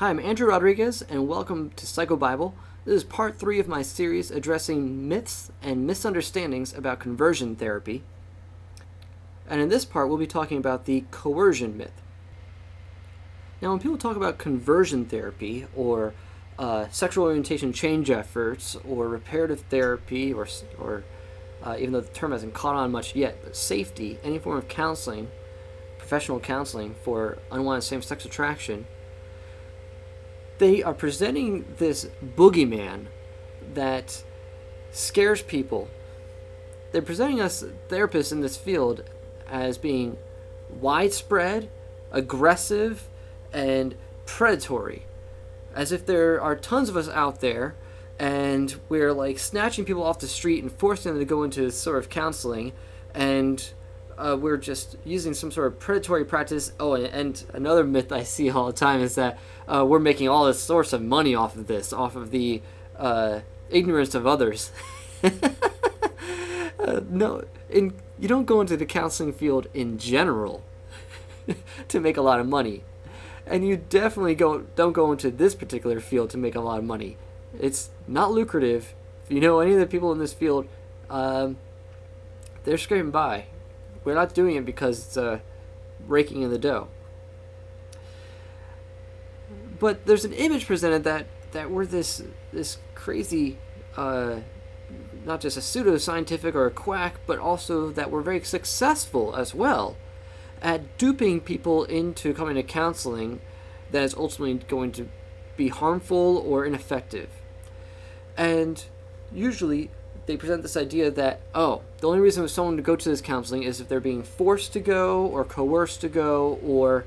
Hi, I'm Andrew Rodriguez, and welcome to PsychoBible. This is part 3 of my series addressing myths and misunderstandings about conversion therapy. And in this part, we'll be talking about the coercion myth. Now, when people talk about conversion therapy, or sexual orientation change efforts, or reparative therapy, or even though the term hasn't caught on much yet, but safety, any form of counseling, professional counseling for unwanted same-sex attraction, they are presenting this boogeyman that scares people. They're presenting us therapists in this field as being widespread, aggressive, and predatory. As if there are tons of us out there and we're like snatching people off the street and forcing them to go into sort of counseling, and we're just using some sort of predatory practice. Oh, and another myth I see all the time is that we're making all this source of money off of this, off of the ignorance of others. No, you don't go into the counseling field in general to make a lot of money. And you definitely don't go into this particular field to make a lot of money. It's not lucrative. If you know any of the people in this field, they're scraping by. We're not doing it because it's raking in the dough. But there's an image presented that we're this crazy, not just a pseudoscientific or a quack, but also that we're very successful as well at duping people into coming to counseling that is ultimately going to be harmful or ineffective. And usually they present this idea that, the only reason for someone to go to this counseling is if they're being forced to go or coerced to go, or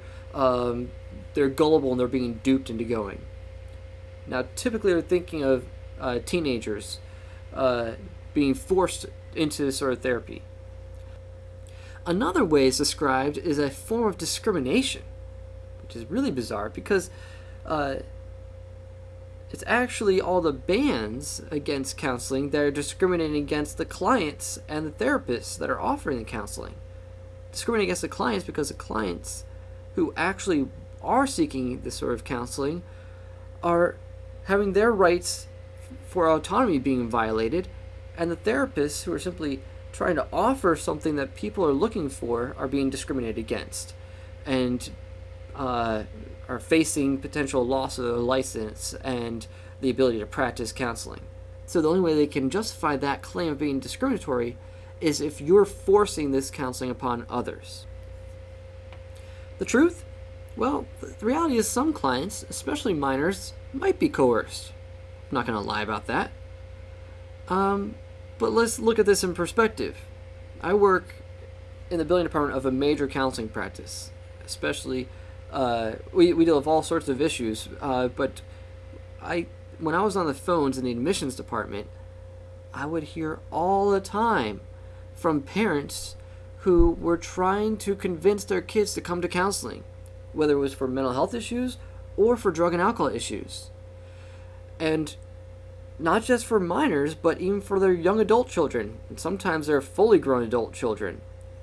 they're gullible and they're being duped into going. Now, typically they're thinking of teenagers being forced into this sort of therapy. Another way it's described is a form of discrimination, which is really bizarre because it's actually all the bans against counseling that are discriminating against the clients and the therapists that are offering the counseling. Discriminating against the clients because the clients who actually are seeking this sort of counseling are having their rights for autonomy being violated, and the therapists who are simply trying to offer something that people are looking for are being discriminated against and are facing potential loss of their license and the ability to practice counseling. So the only way they can justify that claim of being discriminatory is if you're forcing this counseling upon others. The truth? Well, the reality is some clients, especially minors, might be coerced. I'm not going to lie about that. But let's look at this in perspective. I work in the billing department of a major counseling practice, especially we deal with all sorts of issues, but when I was on the phones in the admissions department, I would hear all the time from parents who were trying to convince their kids to come to counseling, whether it was for mental health issues or for drug and alcohol issues. And not just for minors, but even for their young adult children. And sometimes they're fully grown adult children.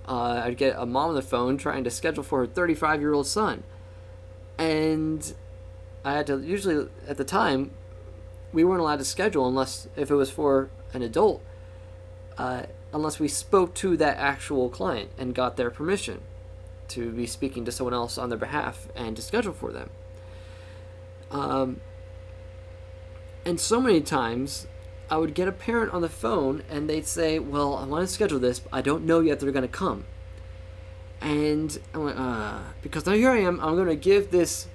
I'd get a mom on the phone trying to schedule for her 35-year-old son. And I had to, usually at the time, we weren't allowed to schedule unless, if it was for an adult, unless we spoke to that actual client and got their permission to be speaking to someone else on their behalf and to schedule for them. And so many times, I would get a parent on the phone and they'd say, well, I want to schedule this, but I don't know yet they're going to come. And I'm like, because now here I am, I'm going to give this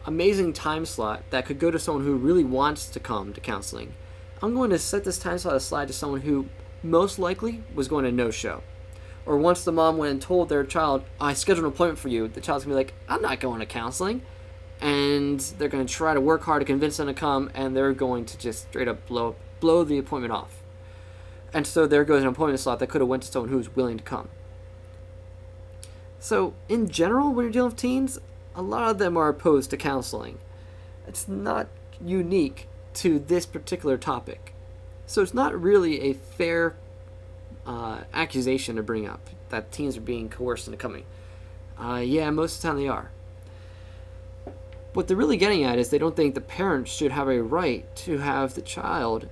amazing time slot that could go to someone who really wants to come to counseling. I'm going to set this time slot aside to someone who most likely was going to no-show. Or once the mom went and told their child, I scheduled an appointment for you, the child's going to be like, I'm not going to counseling. And they're going to try to work hard to convince them to come, and they're going to just straight up blow the appointment off. And so there goes an appointment slot that could have went to someone who was willing to come. So in general, when you're dealing with teens, a lot of them are opposed to counseling. It's not unique to this particular topic. So it's not really a fair accusation to bring up that teens are being coerced into coming. Yeah, most of the time they are. What they're really getting at is they don't think the parents should have a right to have the child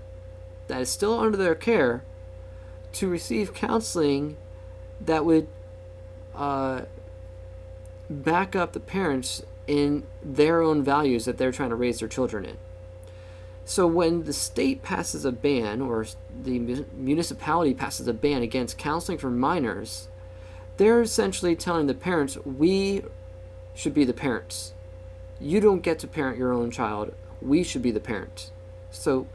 that is still under their care to receive counseling that would back up the parents in their own values that they're trying to raise their children in. So when the state passes a ban, or the municipality passes a ban against counseling for minors, they're essentially telling the parents, we should be the parents. You don't get to parent your own child. We should be the parents. So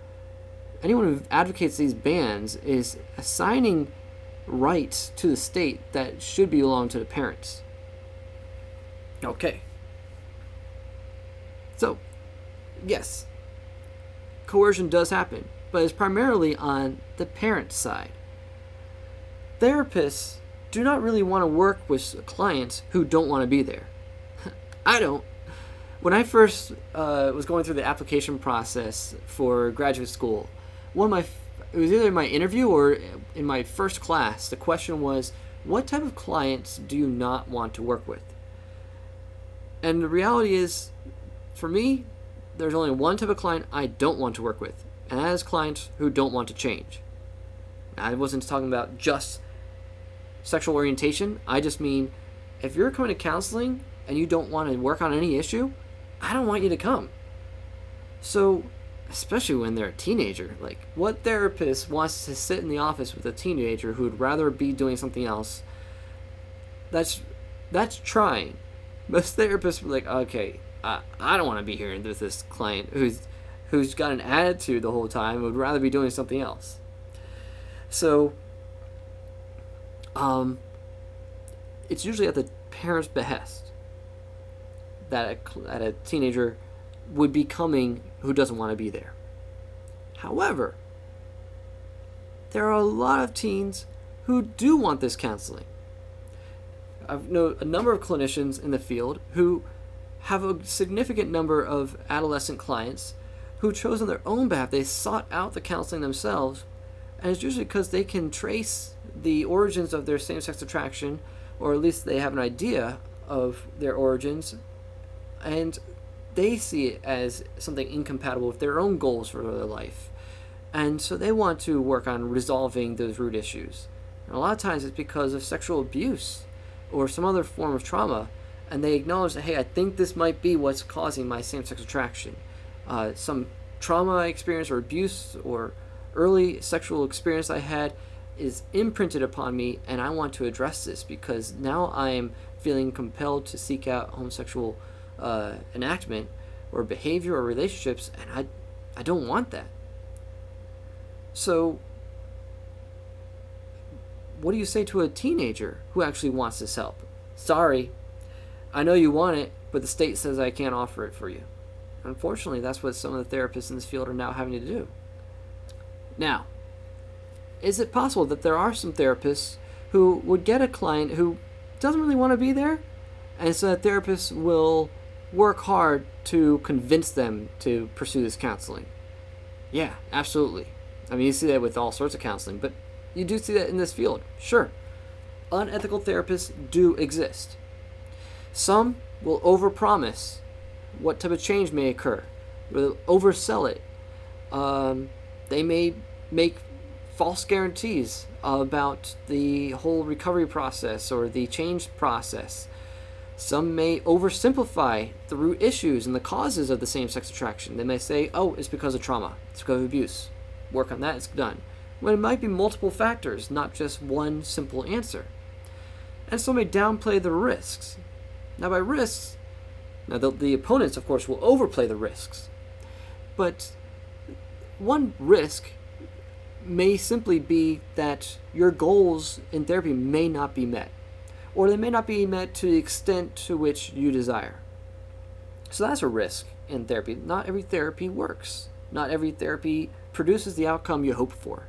anyone who advocates these bans is assigning rights to the state that should belong to the parents. Okay. So, yes, coercion does happen, but it's primarily on the parent side. Therapists do not really want to work with clients who don't want to be there. I don't. When I first was going through the application process for graduate school, it was either in my interview or in my first class, the question was, what type of clients do you not want to work with? And the reality is, for me, there's only one type of client I don't want to work with, and that is clients who don't want to change. I wasn't talking about just sexual orientation. I just mean, if you're coming to counseling and you don't want to work on any issue, I don't want you to come. So, especially when they're a teenager, like, what therapist wants to sit in the office with a teenager who would rather be doing something else? That's trying. Most therapists are like, okay, I don't want to be here with this client who's got an attitude the whole time and would rather be doing something else. So, it's usually at the parent's behest that a teenager would be coming who doesn't want to be there. However, there are a lot of teens who do want this counseling. I know a number of clinicians in the field who have a significant number of adolescent clients who chose on their own behalf. They sought out the counseling themselves, and it's usually because they can trace the origins of their same-sex attraction, or at least they have an idea of their origins, and they see it as something incompatible with their own goals for their life. And so they want to work on resolving those root issues. And a lot of times it's because of sexual abuse or some other form of trauma, and they acknowledge that, hey, I think this might be what's causing my same-sex attraction. Some trauma I experienced or abuse or early sexual experience I had is imprinted upon me, and I want to address this because now I am feeling compelled to seek out homosexual enactment or behavior or relationships, and I don't want that. So what do you say to a teenager who actually wants this help? Sorry, I know you want it, but the state says I can't offer it for you. Unfortunately, that's what some of the therapists in this field are now having to do. Now, is it possible that there are some therapists who would get a client who doesn't really want to be there, and so that therapists will work hard to convince them to pursue this counseling? Yeah, absolutely. I mean, you see that with all sorts of counseling, but you do see that in this field. Sure, unethical therapists do exist. Some will overpromise what type of change may occur. Will oversell it. They may make false guarantees about the whole recovery process or the change process. Some may oversimplify the root issues and the causes of the same-sex attraction. They may say, oh, it's because of trauma. It's because of abuse. Work on that, it's done. When it might be multiple factors, not just one simple answer. And some may downplay the risks. Now, by risks, the opponents, of course, will overplay the risks. But one risk may simply be that your goals in therapy may not be met, or they may not be met to the extent to which you desire. So that's a risk in therapy. Not every therapy works. Not every therapy produces the outcome you hope for.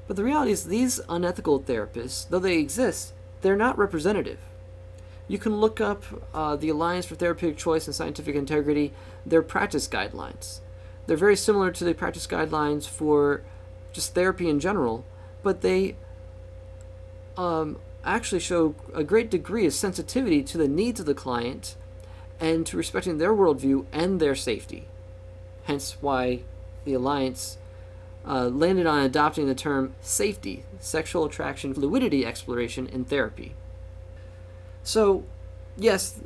But the reality is these unethical therapists, though they exist, they're not representative. You can look up the Alliance for Therapeutic Choice and Scientific Integrity, their practice guidelines. They're very similar to the practice guidelines for just therapy in general, but they actually show a great degree of sensitivity to the needs of the client and to respecting their worldview and their safety. Hence why the Alliance landed on adopting the term safety, sexual attraction, fluidity exploration in therapy. So, yes,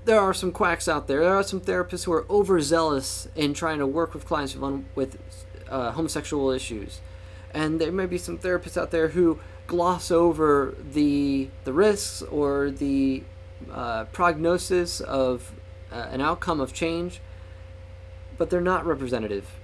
there are some quacks out there. There are some therapists who are overzealous in trying to work with clients with homosexual issues. And there may be some therapists out there who gloss over the risks or the prognosis of an outcome of change, but they're not representative.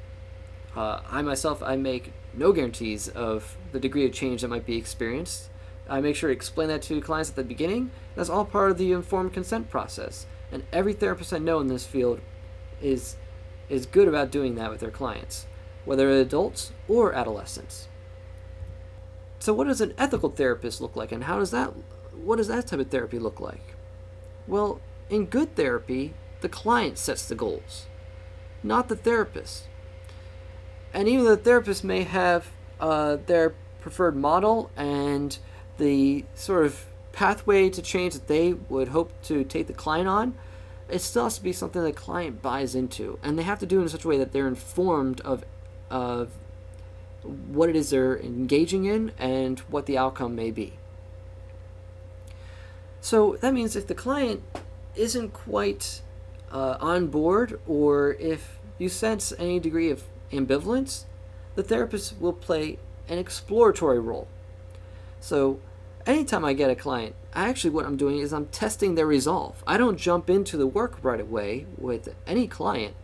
I myself make no guarantees of the degree of change that might be experienced. I make sure to explain that to clients at the beginning. That's all part of the informed consent process. And every therapist I know in this field is good about doing that with their clients, whether adults or adolescents. So what does an ethical therapist look like, and what does that type of therapy look like? Well, in good therapy, the client sets the goals, not the therapist. And even the therapist may have their preferred model and the sort of pathway to change that they would hope to take the client on, it still has to be something the client buys into. And they have to do it in such a way that they're informed of what it is they're engaging in and what the outcome may be. So that means if the client isn't quite on board, or if you sense any degree of ambivalence, the therapist will play an exploratory role. So anytime I get a client, what I'm doing is I'm testing their resolve. I don't jump into the work right away with any client,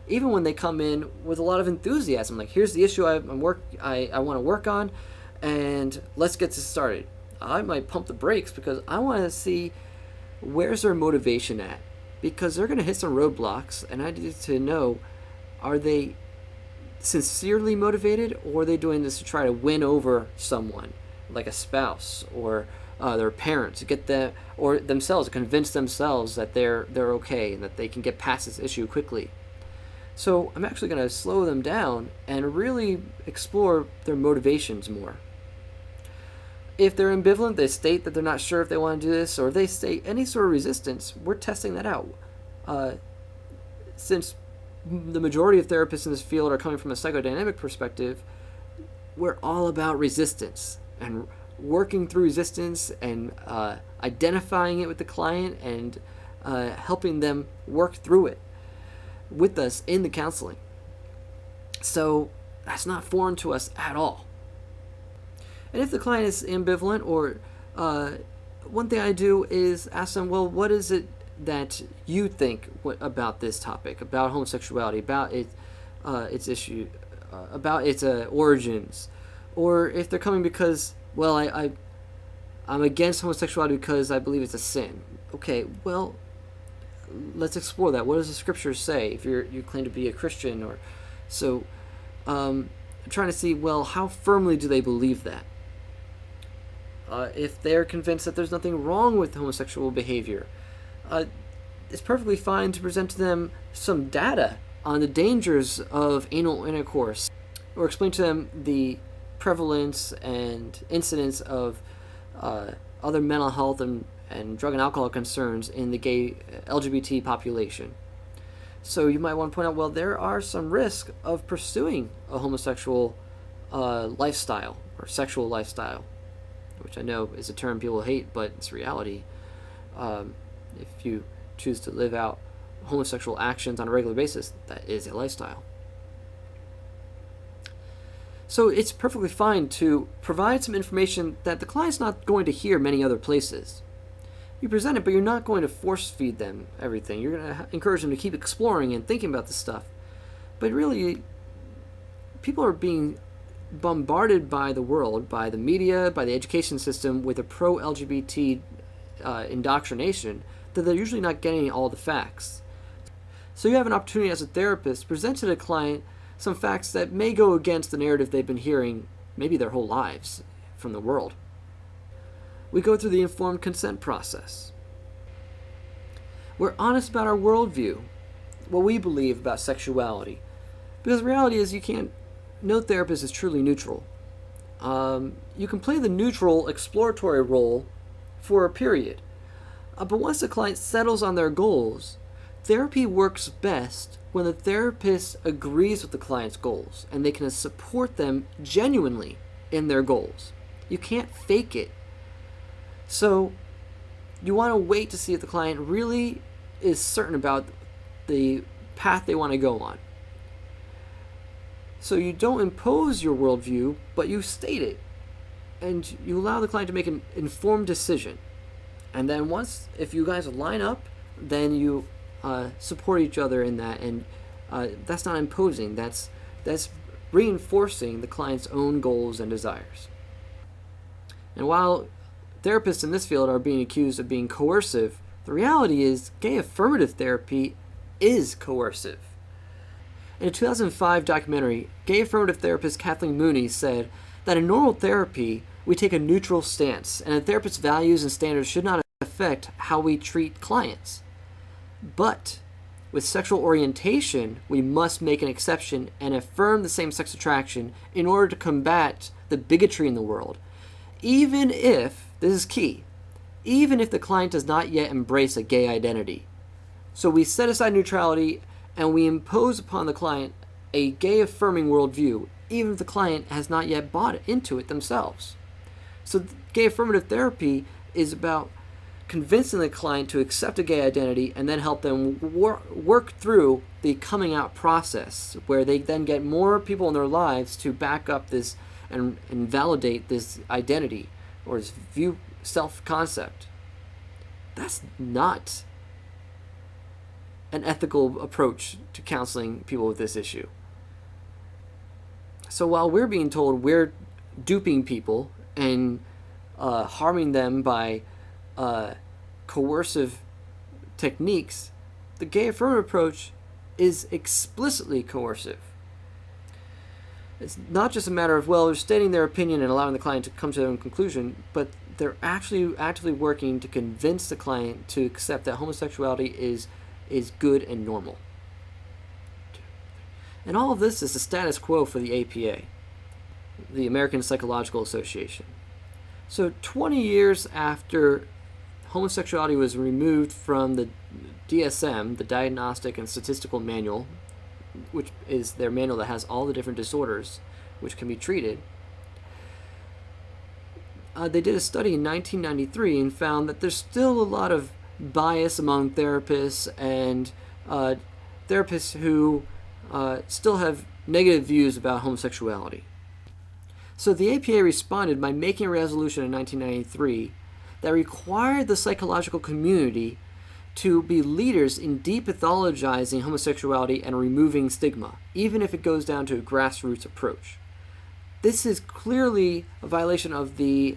even when they come in with a lot of enthusiasm. Like, here's the issue I want to work on, and let's get this started. I might pump the brakes because I want to see where's their motivation at, because they're going to hit some roadblocks, and I need to know, are they sincerely motivated, or are they doing this to try to win over someone, like a spouse or their parents, to get them, or themselves, to convince themselves that they're okay and that they can get past this issue quickly. So I'm actually going to slow them down and really explore their motivations more. If they're ambivalent, they state that they're not sure if they want to do this, or if they state any sort of resistance, we're testing that out. Since the majority of therapists in this field are coming from a psychodynamic perspective, we're all about resistance and working through resistance and identifying it with the client and helping them work through it with us in the counseling. So that's not foreign to us at all. And if the client is ambivalent, or one thing I do is ask them, well, what is it that you think about this topic, about homosexuality, about its issue, about its origins? Or if they're coming because, well, I'm against homosexuality because I believe it's a sin. Okay, well, let's explore that. What does the scriptures say if you claim to be a Christian? Or so I'm trying to see, well, how firmly do they believe that? If they're convinced that there's nothing wrong with homosexual behavior, it's perfectly fine to present to them some data on the dangers of anal intercourse, or explain to them the prevalence and incidence of other mental health and drug and alcohol concerns in the gay LGBT population. So you might want to point out, well, there are some risks of pursuing a homosexual lifestyle or sexual lifestyle, which I know is a term people hate, but it's reality. If you choose to live out homosexual actions on a regular basis, that is a lifestyle. So it's perfectly fine to provide some information that the client's not going to hear many other places. You present it, but you're not going to force feed them everything. You're going to encourage them to keep exploring and thinking about this stuff. But really, people are being bombarded by the world, by the media, by the education system with a pro-LGBT indoctrination, that they're usually not getting all the facts. So you have an opportunity as a therapist to present to the client some facts that may go against the narrative they've been hearing maybe their whole lives from the world. We go through the informed consent process. We're honest about our worldview, what we believe about sexuality. Because the reality is no therapist is truly neutral. You can play the neutral exploratory role for a period. But once the client settles on their goals, Therapy works best when the therapist agrees with the client's goals and they can support them genuinely in their goals. You can't fake it. So you want to wait to see if the client really is certain about the path they want to go on. So you don't impose your worldview, but you state it. And you allow the client to make an informed decision. And then once, if you guys line up, then you support each other in that. And that's not imposing. That's reinforcing the client's own goals and desires. And while therapists in this field are being accused of being coercive, the reality is gay affirmative therapy is coercive. In a 2005 documentary, gay affirmative therapist Kathleen Mooney said that in normal therapy, we take a neutral stance, and a therapist's values and standards should not affect how we treat clients. But with sexual orientation, we must make an exception and affirm the same-sex attraction in order to combat the bigotry in the world, even if, this is key, even if the client does not yet embrace a gay identity. So we set aside neutrality and we impose upon the client a gay-affirming worldview, even if the client has not yet bought into it themselves. So gay affirmative therapy is about convincing the client to accept a gay identity and then help them work through the coming out process, where they then get more people in their lives to back up this and validate this identity or this view self-concept. That's not an ethical approach to counseling people with this issue. So while we're being told we're duping people and harming them by coercive techniques, the gay affirmative approach is explicitly coercive. It's not just a matter of, well, they're stating their opinion and allowing the client to come to their own conclusion, but they're actually actively working to convince the client to accept that homosexuality is good and normal. And all of this is the status quo for the APA, the American Psychological Association. So 20 years after homosexuality was removed from the DSM, the Diagnostic and Statistical Manual, which is their manual that has all the different disorders which can be treated, they did a study in 1993 and found that there's still a lot of bias among therapists and therapists who still have negative views about homosexuality. So the APA responded by making a resolution in 1993 that required the psychological community to be leaders in depathologizing homosexuality and removing stigma, even if it goes down to a grassroots approach. This is clearly a violation of the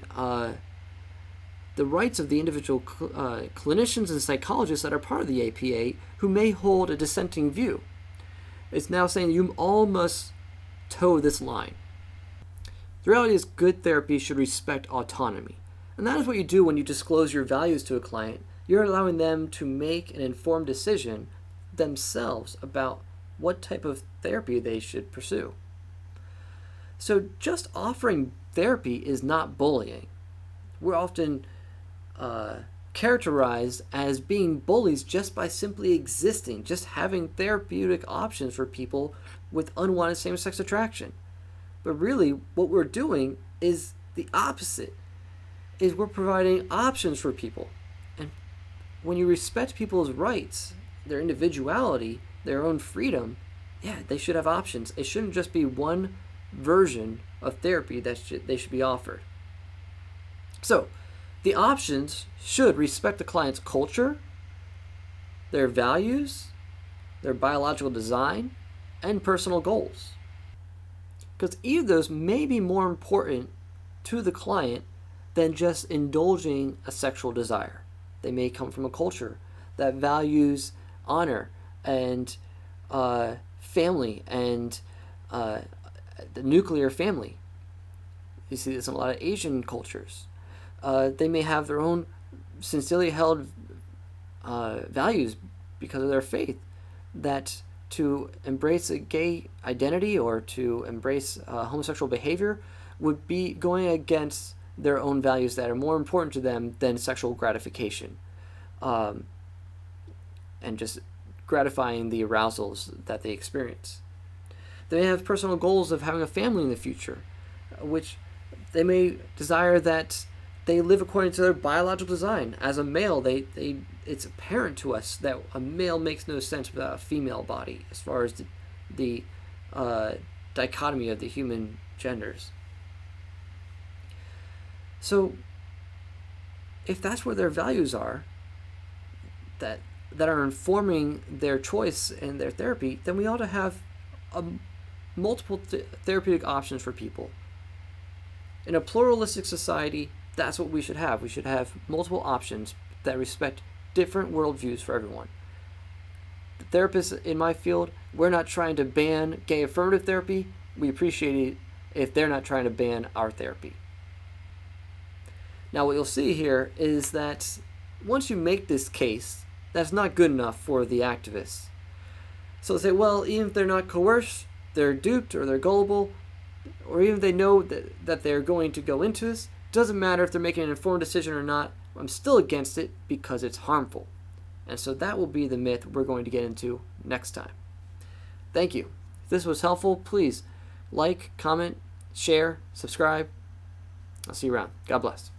rights of the individual clinicians and psychologists that are part of the APA who may hold a dissenting view. It's now saying you all must toe this line. The reality is good therapy should respect autonomy. And that is what you do when you disclose your values to a client. You're allowing them to make an informed decision themselves about what type of therapy they should pursue. So just offering therapy is not bullying. We're often characterized as being bullies just by simply existing, just having therapeutic options for people with unwanted same-sex attraction. But really, what we're doing is the opposite. Is we're providing options for people. And when you respect people's rights, their individuality, their own freedom, yeah, they should have options. It shouldn't just be one version of therapy that they should be offered. So, the options should respect the client's culture, their values, their biological design, and personal goals. Because either of those may be more important to the client than just indulging a sexual desire. They may come from a culture that values honor and family and the nuclear family. You see this in a lot of Asian cultures. They may have their own sincerely held values because of their faith, that to embrace a gay identity or to embrace homosexual behavior would be going against their own values that are more important to them than sexual gratification, and just gratifying the arousals that they experience. They may have personal goals of having a family in the future, which they may desire that they live according to their biological design. As a male, it's apparent to us that a male makes no sense without a female body, as far as the dichotomy of the human genders. So, if that's where their values are, that are informing their choice and their therapy, then we ought to have multiple therapeutic options for people. In a pluralistic society, that's what we should have. We should have multiple options that respect different worldviews for everyone. The therapists in my field, we're not trying to ban gay affirmative therapy. We appreciate it if they're not trying to ban our therapy. Now, what you'll see here is that once you make this case, that's not good enough for the activists. So they say, well, even if they're not coerced, they're duped or they're gullible, or even if they know that they're going to go into this, doesn't matter if they're making an informed decision or not, I'm still against it because it's harmful. And so that will be the myth we're going to get into next time. Thank you. If this was helpful, please like, comment, share, subscribe. I'll see you around. God bless.